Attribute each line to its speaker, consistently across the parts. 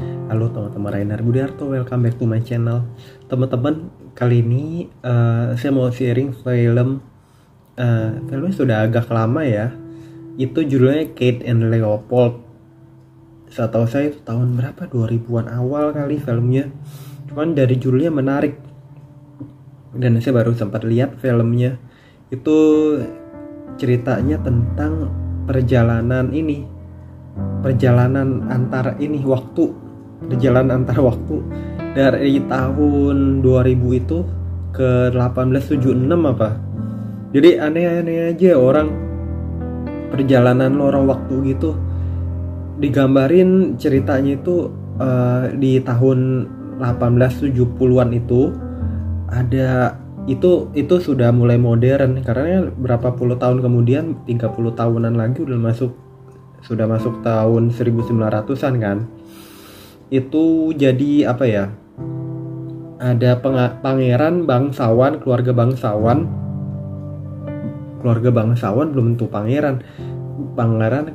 Speaker 1: Halo teman-teman, Rainer Budiarto, welcome back to my channel. Teman-teman, kali ini saya mau sharing filmnya sudah agak lama ya. Itu judulnya Kate and Leopold. Setahu saya itu tahun berapa, 2000-an awal kali filmnya. Cuman dari judulnya menarik. Dan saya baru sempat lihat filmnya. Itu ceritanya tentang perjalanan antar waktu dari tahun 2000 itu ke 1876 apa. Jadi aneh-aneh aja orang perjalanan lorong waktu gitu. Digambarin ceritanya itu di tahun 1870-an itu ada itu sudah mulai modern karena berapa puluh tahun kemudian, 30 tahunan lagi sudah masuk tahun 1900-an kan. Itu jadi apa ya, ada pangeran bangsawan, keluarga bangsawan belum tentu pangeran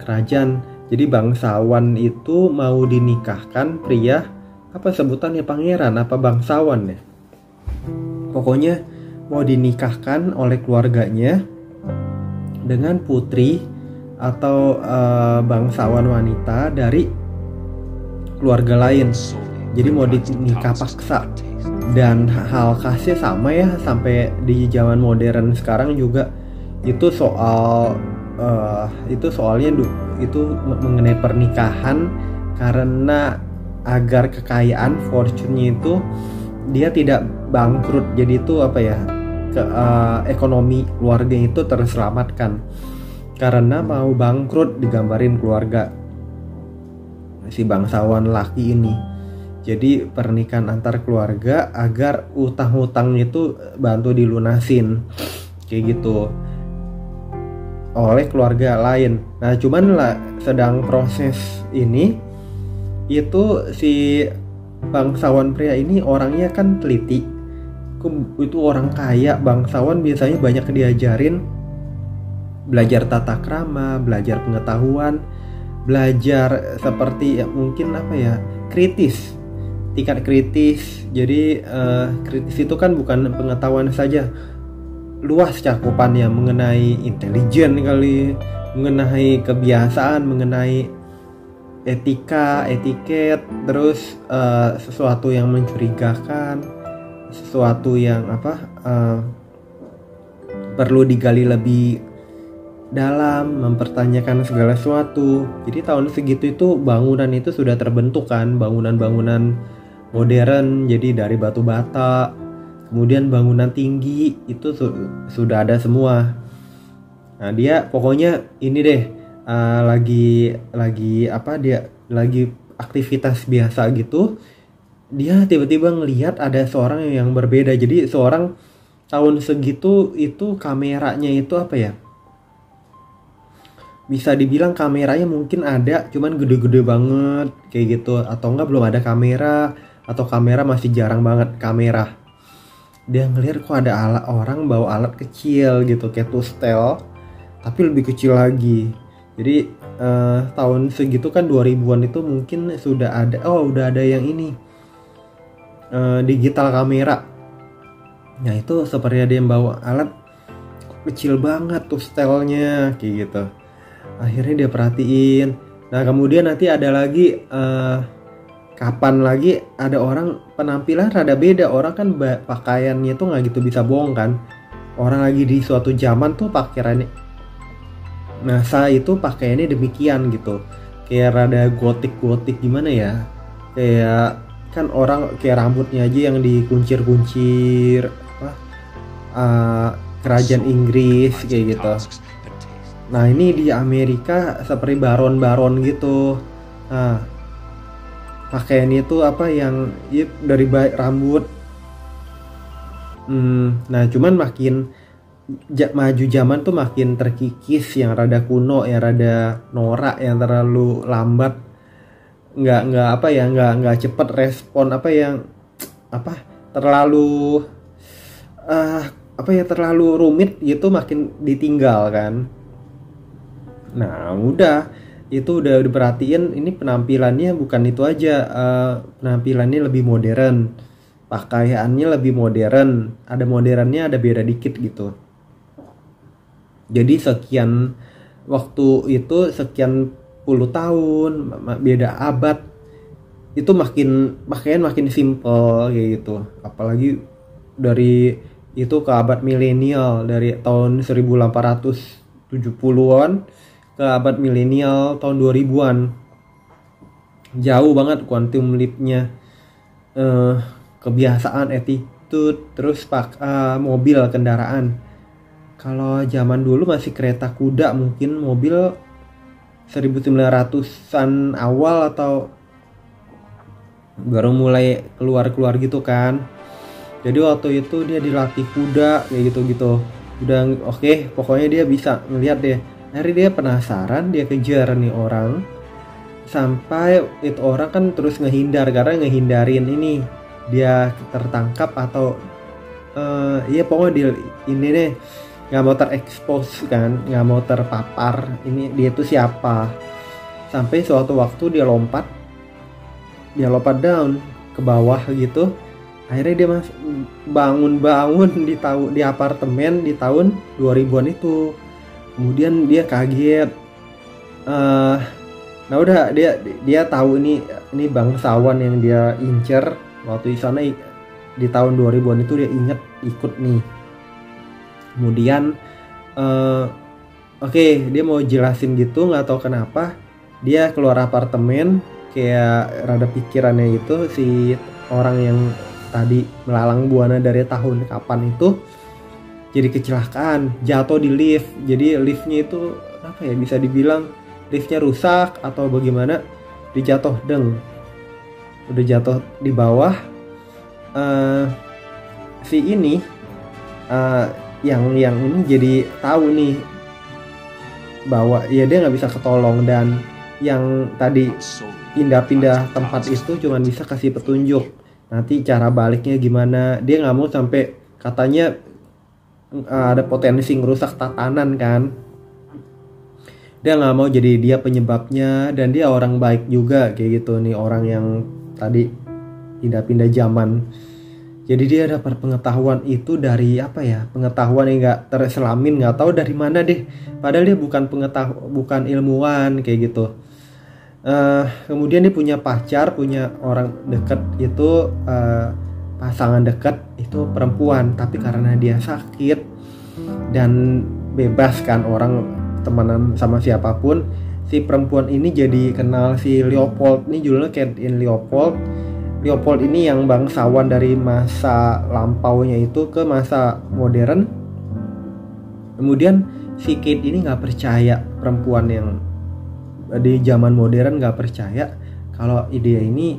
Speaker 1: kerajaan. Jadi bangsawan itu mau dinikahkan pria, apa sebutannya, pangeran apa bangsawan ya, pokoknya mau dinikahkan oleh keluarganya dengan putri atau bangsawan wanita dari keluarga lain. Jadi mau dinikah paksa. Dan hal khasnya sama ya sampai di zaman modern sekarang juga. Itu soalnya itu mengenai pernikahan, karena agar kekayaan fortune-nya itu dia tidak bangkrut. Jadi itu apa ya, ekonomi keluarga itu terselamatkan. Karena mau bangkrut digambarin keluarga si bangsawan laki ini. Jadi pernikahan antar keluarga agar utang-utang itu bantu dilunasin kayak gitu oleh keluarga lain. Nah cuman sedang proses ini, itu si bangsawan pria ini orangnya kan teliti. Itu orang kaya, bangsawan biasanya banyak diajarin, belajar tata krama, belajar pengetahuan, belajar seperti ya, mungkin apa ya, tingkat kritis. Jadi kritis itu kan bukan pengetahuan saja, luas cakupannya mengenai intelijen kali, mengenai kebiasaan, mengenai etika, etiket, terus sesuatu yang mencurigakan, sesuatu yang perlu digali lebih dalam, mempertanyakan segala sesuatu. Jadi tahun segitu itu bangunan itu sudah terbentuk kan, bangunan-bangunan modern, jadi dari batu bata, kemudian bangunan tinggi itu sudah ada semua. Nah dia pokoknya ini deh, lagi aktivitas biasa gitu, dia tiba-tiba ngelihat ada seorang yang berbeda. Jadi seorang tahun segitu itu kameranya itu apa ya, bisa dibilang kameranya mungkin ada, cuman gede-gede banget kayak gitu, atau enggak belum ada kamera, atau kamera masih jarang banget kamera. Dia ngelihat kok ada orang bawa alat kecil gitu kayak tustel, tapi lebih kecil lagi. Jadi tahun segitu kan 2000-an itu mungkin udah ada yang ini, digital kamera. Nah itu seperti ada yang bawa alat kecil banget tustelnya kayak gitu. Akhirnya dia perhatiin. Nah kemudian nanti ada lagi, kapan lagi ada orang penampilan rada beda. Orang kan pakaiannya tuh nggak gitu bisa bohong kan. Orang lagi di suatu zaman tuh pakaiannya, nah saya itu pakaiannya demikian gitu, kayak rada gotik gimana ya, kayak kan orang kayak rambutnya aja yang dikuncir-kuncir kerajaan Inggris kayak gitu. Nah ini di Amerika seperti baron-baron gitu. Nah pakaiannya itu apa yang dari rambut. Nah cuman makin maju zaman tuh makin terkikis, yang rada kuno, yang rada norak, yang terlalu lambat, nggak cepet respon, terlalu terlalu rumit gitu, makin ditinggal kan. Nah udah itu udah diperhatiin ini penampilannya bukan itu aja, penampilannya lebih modern, pakaiannya lebih modern, ada modernnya ada beda dikit gitu. Jadi sekian waktu itu, sekian puluh tahun, beda abad, itu makin simple kayak gitu. Apalagi dari itu ke abad milenial, dari tahun 1870-an ke abad milenial tahun 2000-an. Jauh banget quantum leap-nya. Kebiasaan, attitude, terus mobil, kendaraan. Kalau zaman dulu masih kereta kuda, mungkin mobil 1900-an awal atau baru mulai keluar gitu kan. Jadi waktu itu dia dilatih kuda kayak gitu-gitu. Udah oke, pokoknya dia bisa ngeliat deh. Akhirnya dia penasaran, dia kejar nih orang. Sampai itu orang kan terus ngehindar, karena ngehindarin ini dia tertangkap atau ya pokoknya ini deh, nggak mau terekspos kan, nggak mau terpapar ini dia itu siapa. Sampai suatu waktu dia lompat down ke bawah gitu. Akhirnya dia bangun di apartemen di tahun 2000-an itu. Kemudian dia kaget. Nah udah dia tahu ini bangsawan yang dia incer waktu di sana di tahun 2000-an itu, dia inget ikut nih. Kemudian oke, dia mau jelasin gitu, nggak tahu kenapa dia keluar apartemen, kayak rada pikirannya itu si orang yang tadi melalang buana dari tahun kapan itu jadi kecelakaan, jatuh di lift. Jadi liftnya itu apa ya, bisa dibilang liftnya rusak atau bagaimana, udah jatuh di bawah. Si ini yang ini jadi tahu nih bahwa ya dia nggak bisa ketolong, dan yang tadi pindah tempat itu cuma bisa kasih petunjuk nanti cara baliknya gimana. Dia nggak mau sampai, katanya ada potensi ngerusak tatanan kan. Dia nggak mau jadi dia penyebabnya, dan dia orang baik juga kayak gitu nih, orang yang tadi pindah zaman. Jadi dia dapat pengetahuan itu dari apa ya, pengetahuan yang nggak terselamin, nggak tahu dari mana deh. Padahal dia bukan ilmuwan kayak gitu. Kemudian dia punya pacar, punya orang dekat itu, pasangan dekat itu perempuan, tapi karena dia sakit dan bebas kan orang temenan sama siapapun, si perempuan ini jadi kenal si Leopold. Ini judulnya Kate in Leopold. Leopold ini yang bangsawan dari masa lampaunya itu ke masa modern. Kemudian si Kate ini nggak percaya, perempuan yang di zaman modern nggak percaya kalau dia ini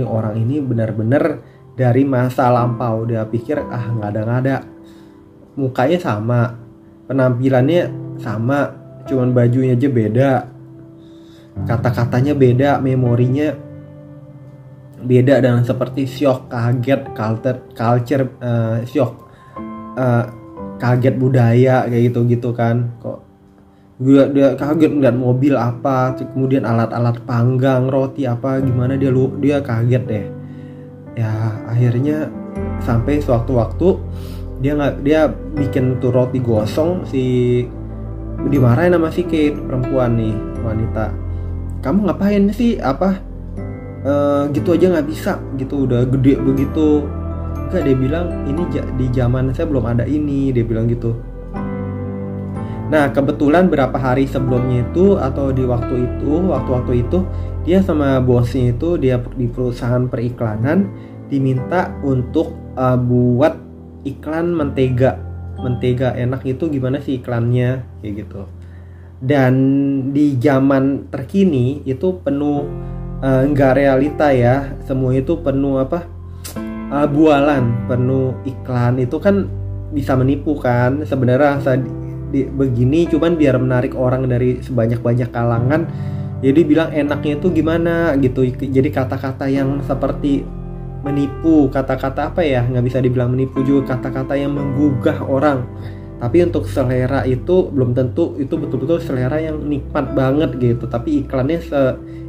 Speaker 1: orang ini benar-benar dari masa lampau. Dia pikir nggak ada, mukanya sama, penampilannya sama, cuman bajunya aja beda, kata-katanya beda, memorinya beda, dan seperti shock, kaget, culture shock, kaget budaya kayak gitu kan. Kok dia kaget ngeliat mobil apa, kemudian alat-alat panggang roti apa gimana, dia kaget deh. Ya akhirnya sampai suatu waktu dia bikin tuh roti gosong, dimarahin sama si Kate, perempuan nih, wanita. Kamu ngapain sih, gitu aja nggak bisa gitu, udah gede begitu. Enggak, dia bilang ini di zaman saya belum ada ini, dia bilang gitu. Nah kebetulan berapa hari sebelumnya itu, atau di waktu itu dia sama bosnya itu, dia di perusahaan periklanan diminta untuk buat iklan mentega enak itu gimana sih iklannya kayak gitu. Dan di zaman terkini itu penuh nggak realita ya, semua itu penuh bualan, penuh iklan. Itu kan bisa menipu kan sebenarnya, begini cuman biar menarik orang dari sebanyak-banyak kalangan. Jadi bilang enaknya itu gimana gitu, jadi kata-kata yang seperti menipu, kata-kata nggak bisa dibilang menipu juga, kata-kata yang menggugah orang. Tapi untuk selera itu belum tentu itu betul-betul selera yang nikmat banget gitu. Tapi iklannya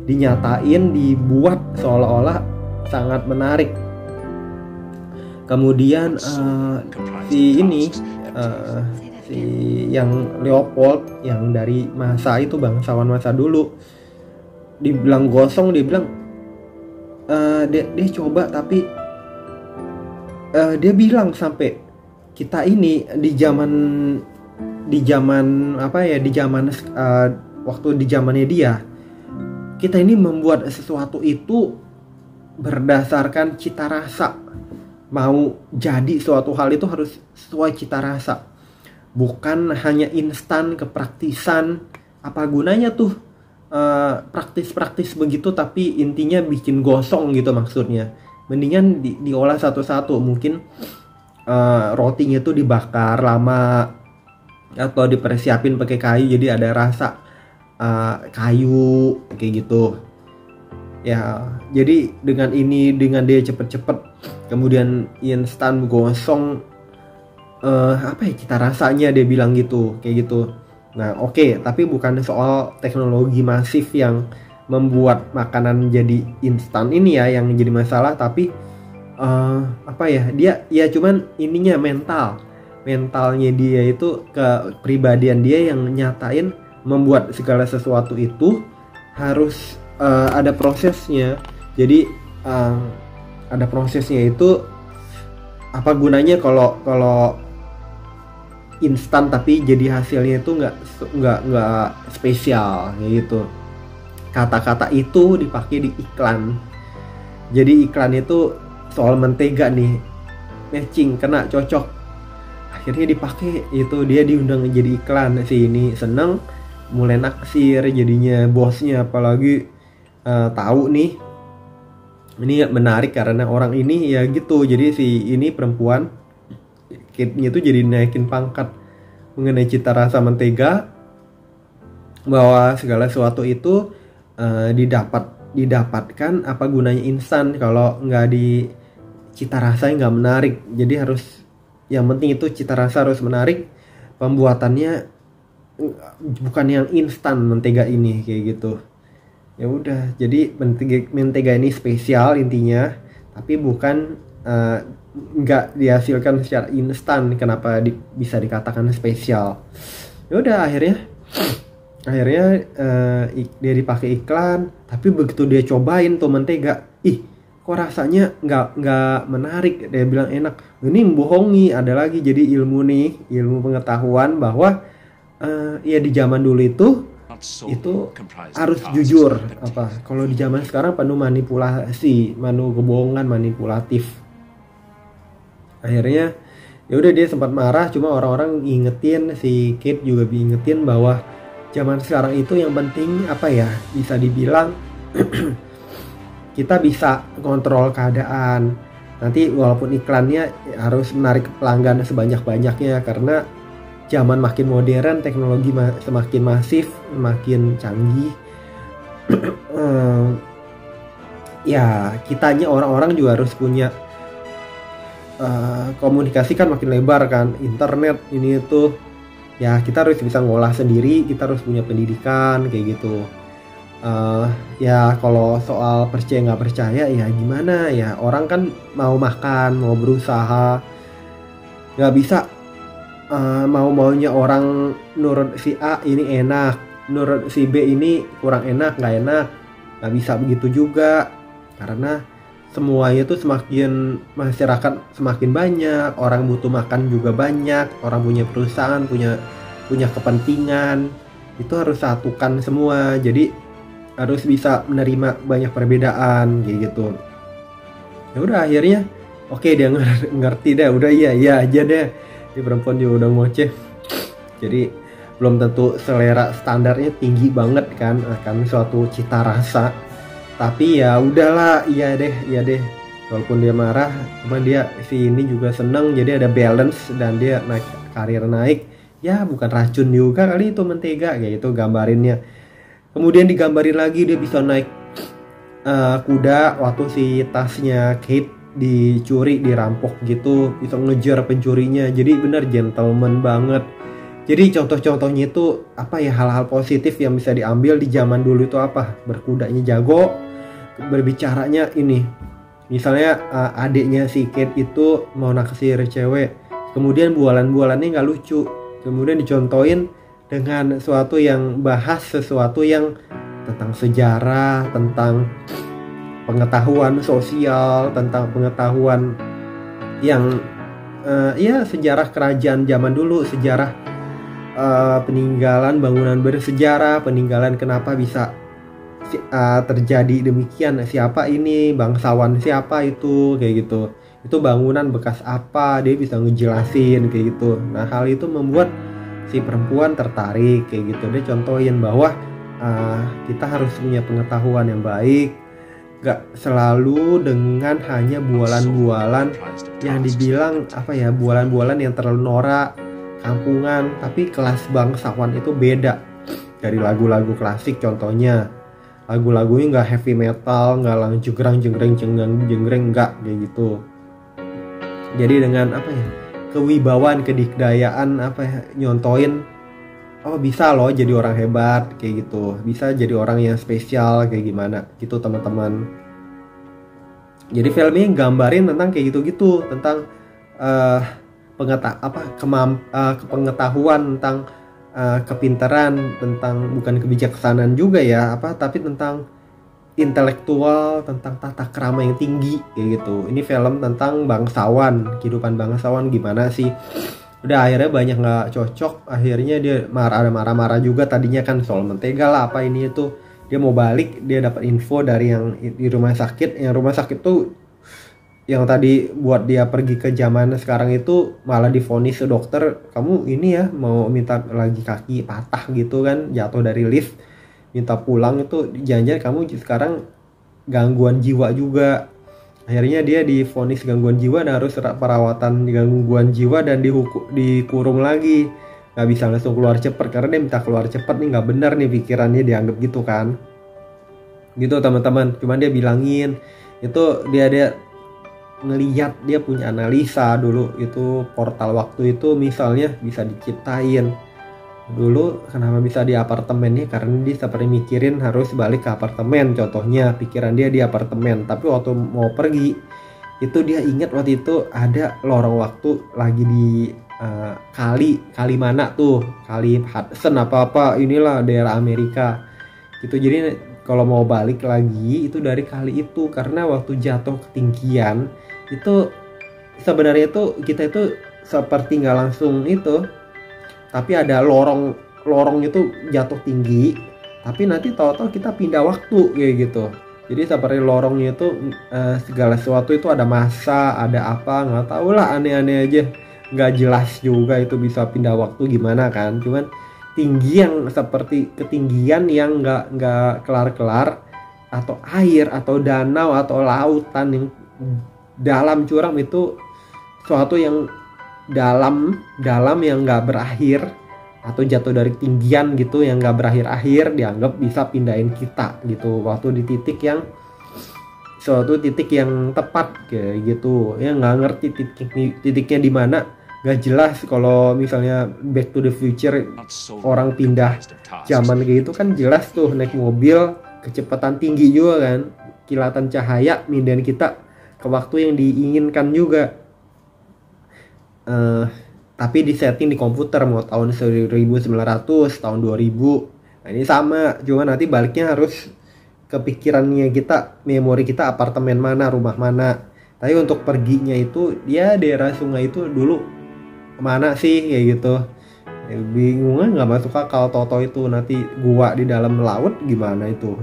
Speaker 1: dinyatain, dibuat seolah-olah sangat menarik. Kemudian si ini si yang Leopold yang dari masa itu, bangsawan masa dulu, dibilang gosong, dia bilang dia coba, tapi dia bilang sampai kita ini di zaman apa ya, di zaman waktu di zamannya dia, kita ini membuat sesuatu itu berdasarkan cita rasa. Mau jadi suatu hal itu harus sesuai cita rasa, bukan hanya instan, kepraktisan. Apa gunanya tuh praktis-praktis begitu tapi intinya bikin gosong gitu maksudnya. Mendingan diolah satu-satu. Mungkin rotinya itu dibakar lama atau dipersiapin pakai kayu jadi ada rasa kayu kayak gitu ya. Jadi dengan dia cepet-cepet kemudian instan gosong, apa ya, cita rasanya dia bilang gitu, kayak gitu. Nah oke, tapi bukan soal teknologi masif yang membuat makanan jadi instan ini ya yang jadi masalah, tapi apa ya, dia ya cuman ininya mentalnya dia itu, kepribadian dia yang nyatain membuat segala sesuatu itu harus ada prosesnya. Jadi ada prosesnya itu apa gunanya kalau instan tapi jadi hasilnya itu nggak spesial gitu. Kata-kata itu dipakai di iklan. Jadi iklan itu soal mentega nih, matching, kena, cocok, akhirnya dipakai itu. Dia diundang jadi iklan, si ini seneng, mulai naksir jadinya bosnya, apalagi tahu nih ini menarik karena orang ini ya gitu. Jadi si ini perempuan Kate-nya itu jadi naikin pangkat mengenai cita rasa mentega, bahwa segala sesuatu itu didapatkan, apa gunanya instan kalau nggak di cita rasanya nggak menarik. Jadi harus, yang penting itu cita rasa harus menarik, pembuatannya bukan yang instan mentega ini kayak gitu. Ya udah, jadi mentega ini spesial intinya, tapi bukan nggak dihasilkan secara instan. Kenapa bisa dikatakan spesial? Ya udah, akhirnya dia dipakai iklan, tapi begitu dia cobain tuh mentega, kok rasanya nggak menarik. Dia bilang enak, ini membohongi. Ada lagi jadi ilmu pengetahuan bahwa ya di zaman dulu itu harus jujur. Apa kalau di zaman sekarang penuh manipulasi, kebohongan, manipulatif. Akhirnya ya udah, dia sempat marah, cuma orang-orang ingetin, si Kate juga ingetin bahwa zaman sekarang itu yang penting apa ya, bisa dibilang kita bisa kontrol keadaan. Nanti walaupun iklannya harus menarik pelanggan sebanyak-banyaknya, karena zaman makin modern, teknologi semakin masif, semakin canggih. Ya kitanya orang-orang juga harus punya komunikasi kan makin lebar kan, internet ini itu. Ya kita harus bisa ngolah sendiri, kita harus punya pendidikan kayak gitu. Ya kalau soal percaya nggak percaya ya gimana ya, orang kan mau makan, mau berusaha, nggak bisa mau-maunya orang nurut si A ini enak, nurut si B ini kurang enak, nggak bisa begitu juga. Karena semuanya itu semakin masyarakat semakin banyak, orang butuh makan juga banyak, orang punya perusahaan, punya kepentingan, itu harus satukan semua. Jadi harus bisa menerima banyak perbedaan kayak gitu. Ya udah, akhirnya oke, dia ngerti deh, udah iya aja deh. Ini perempuan juga udah ngoceh. Jadi belum tentu selera standarnya tinggi banget kan akan suatu cita rasa. Tapi ya udahlah, iya deh. Walaupun dia marah, cuma dia si ini juga seneng, jadi ada balance dan dia karir naik. Ya bukan racun juga kali itu mentega kayak gitu gambarinnya. Kemudian digambarin lagi dia bisa naik kuda waktu si tasnya Kate dicuri, dirampok gitu, bisa ngejar pencurinya. Jadi benar gentleman banget. Jadi contoh-contohnya itu apa ya, hal-hal positif yang bisa diambil di zaman dulu itu apa? Berkudanya jago, berbicaranya ini. Misalnya adiknya si Kate itu mau naksir cewek, kemudian bualan-bualannya nggak lucu, kemudian dicontohin dengan sesuatu yang bahas sesuatu yang tentang sejarah, tentang pengetahuan sosial, tentang pengetahuan yang ya sejarah kerajaan zaman dulu, sejarah peninggalan bangunan bersejarah, peninggalan kenapa bisa terjadi demikian, siapa ini bangsawan, siapa itu, kayak gitu, itu bangunan bekas apa, dia bisa ngejelasin kayak gitu. Nah hal itu membuat si perempuan tertarik kayak gitu. Dia contohin bahwa kita harus punya pengetahuan yang baik, gak selalu dengan hanya bualan-bualan yang dibilang apa ya, bualan-bualan yang terlalu norak, kampungan. Tapi kelas bangsawan itu beda dari lagu-lagu klasik. Contohnya lagu-lagunya nggak heavy metal, nggak lang jegrang jengreng jengreng, nggak kayak gitu. Jadi dengan apa ya, kewibawaan, kedikdayaan, apa ya, nyontoin oh bisa loh jadi orang hebat kayak gitu, bisa jadi orang yang spesial kayak gimana gitu teman-teman. Jadi filmnya gambarin tentang kayak gitu-gitu, tentang pengetahuan tentang kepintaran, tentang bukan kebijaksanaan juga ya apa, tapi tentang intelektual, tentang tata krama yang tinggi kayak gitu. Ini film tentang bangsawan, kehidupan bangsawan gimana sih. Udah akhirnya banyak nggak cocok, akhirnya dia marah-marah juga. Tadinya kan soal mentega lah apa ini itu, dia mau balik, dia dapat info dari yang di rumah sakit, yang rumah sakit tuh yang tadi buat dia pergi ke zaman sekarang itu malah divonis dokter, kamu ini ya mau minta lagi kaki patah gitu kan, jatuh dari lift, minta pulang, itu jangan-jangan kamu sekarang gangguan jiwa juga. Akhirnya dia divonis gangguan jiwa dan harus perawatan gangguan jiwa dan dikurung lagi. Nggak bisa langsung keluar cepat karena dia minta keluar cepat nih, nggak benar nih pikirannya, dianggap gitu kan. Gitu teman-teman. Cuman dia bilangin itu dia ngelihat, dia punya analisa dulu itu portal waktu itu misalnya bisa diciptain. Dulu kenapa bisa di apartemennya, karena dia seperti mikirin harus balik ke apartemen, contohnya pikiran dia di apartemen. Tapi waktu mau pergi itu dia ingat waktu itu ada lorong waktu lagi di kali mana tuh, kali Hudson apa inilah daerah Amerika gitu. Jadi kalau mau balik lagi itu dari kali itu, karena waktu jatuh ketinggian itu sebenarnya itu kita itu seperti nggak langsung itu, tapi ada lorong itu jatuh tinggi, tapi nanti tahu-tahu kita pindah waktu kayak gitu. Jadi seperti lorongnya itu segala sesuatu itu ada masa, ada apa nggak tahu lah, aneh-aneh aja, nggak jelas juga itu bisa pindah waktu gimana kan. Cuman tinggi yang seperti ketinggian yang nggak kelar-kelar, atau air atau danau atau lautan yang dalam curam, itu suatu yang dalam yang nggak berakhir, atau jatuh dari tinggian gitu yang nggak berakhir-akhir, dianggap bisa pindahin kita gitu waktu di suatu titik yang tepat kayak gitu ya. Nggak ngerti titiknya di mana, nggak jelas. Kalau misalnya Back to the Future orang pindah zaman kayak gitu kan jelas tuh, naik mobil kecepatan tinggi juga kan, kilatan cahaya mindahin kita ke waktu yang diinginkan juga. Tapi di setting di komputer mau tahun 1900, tahun 2000. Nah ini sama, cuma nanti baliknya harus kepikirannya kita, memori kita apartemen mana, rumah mana. Tapi untuk perginya itu dia daerah sungai itu dulu kemana sih kayak gitu. Bingung, nggak masuk akal. Toto itu nanti gua di dalam laut gimana itu.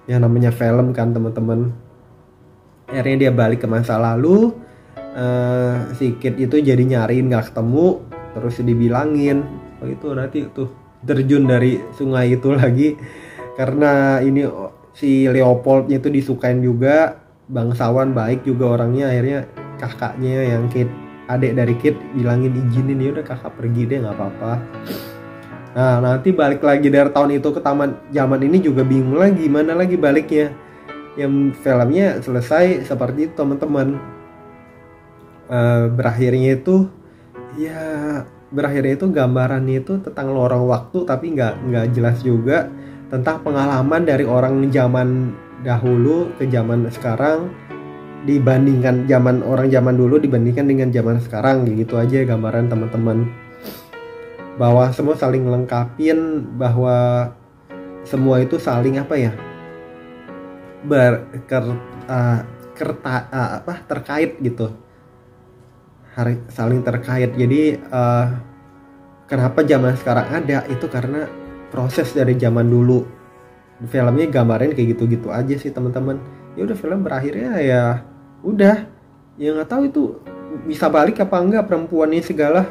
Speaker 1: Ya namanya film kan teman-teman. Akhirnya dia balik ke masa lalu. Si Kid itu jadi nyariin nggak ketemu, terus dibilangin oh itu nanti tuh terjun dari sungai itu lagi, karena ini si Leopoldnya itu disukain juga, bangsawan baik juga orangnya. Akhirnya kakaknya yang Kid, adik dari Kid, bilangin izinin, ya udah kakak pergi deh nggak apa-apa. Nah nanti balik lagi dari tahun itu ke taman zaman ini juga bingung lagi, mana lagi baliknya. yang filmnya selesai seperti itu teman-teman. Berakhirnya itu ya, berakhirnya itu gambarannya itu tentang lorong waktu, tapi nggak jelas juga tentang pengalaman dari orang zaman dahulu ke zaman sekarang, dibandingkan orang zaman dulu dibandingkan dengan zaman sekarang, gitu aja gambaran teman-teman. Bahwa semua saling lengkapin, bahwa semua itu saling apa ya, terkait gitu, saling terkait. Jadi kenapa zaman sekarang ada itu karena proses dari zaman dulu. Filmnya gambarin kayak gitu-gitu aja sih teman-teman. Ya udah, film berakhirnya ya udah, ya nggak tahu itu bisa balik apa enggak perempuannya segala,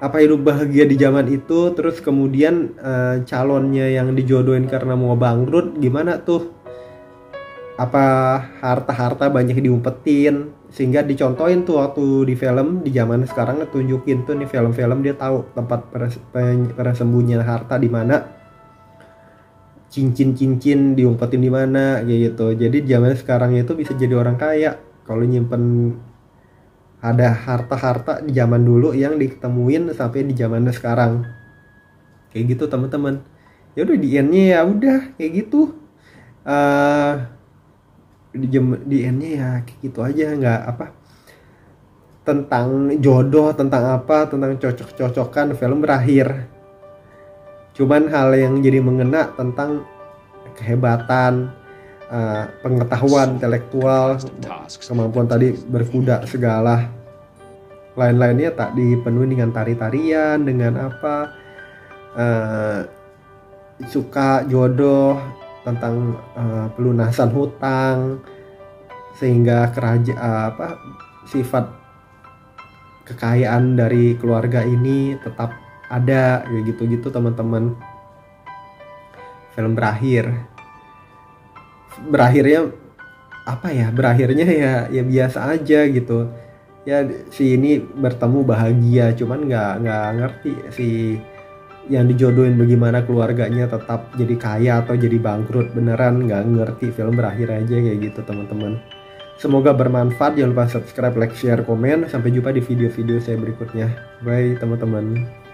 Speaker 1: apa hidup bahagia di zaman itu. Terus kemudian calonnya yang dijodohin karena mau bangkrut gimana tuh, apa harta-harta banyak diumpetin, sehingga dicontohin tuh waktu di film di zaman sekarang tunjukin tuh nih film-film dia tahu tempat persembunyian harta di mana, cincin diumpetin di mana kayak gitu. Jadi zaman sekarang itu bisa jadi orang kaya kalau nyimpen ada harta-harta di zaman dulu yang diketemuin sampai di zaman sekarang kayak gitu teman-teman. Ya udah, di endnya ya udah kayak gitu. Di endnya ya kayak gitu aja, nggak apa tentang jodoh, tentang apa, tentang cocok-cocokan, film berakhir. Cuman hal yang jadi mengena tentang kehebatan, pengetahuan intelektual, kemampuan tadi berkuda segala lain-lainnya tak dipenuhi dengan tari-tarian, dengan apa, suka jodoh, tentang pelunasan hutang, sehingga sifat kekayaan dari keluarga ini tetap ada kayak gitu-gitu teman-teman. Film berakhirnya apa ya, berakhirnya ya biasa aja gitu ya, si ini bertemu bahagia, cuman nggak ngerti si yang dijodohin bagaimana keluarganya tetap jadi kaya atau jadi bangkrut beneran, nggak ngerti. Film berakhir aja kayak gitu teman-teman. Semoga bermanfaat. Jangan lupa subscribe, like, share, komen. Sampai jumpa di video-video saya berikutnya. Bye teman-teman.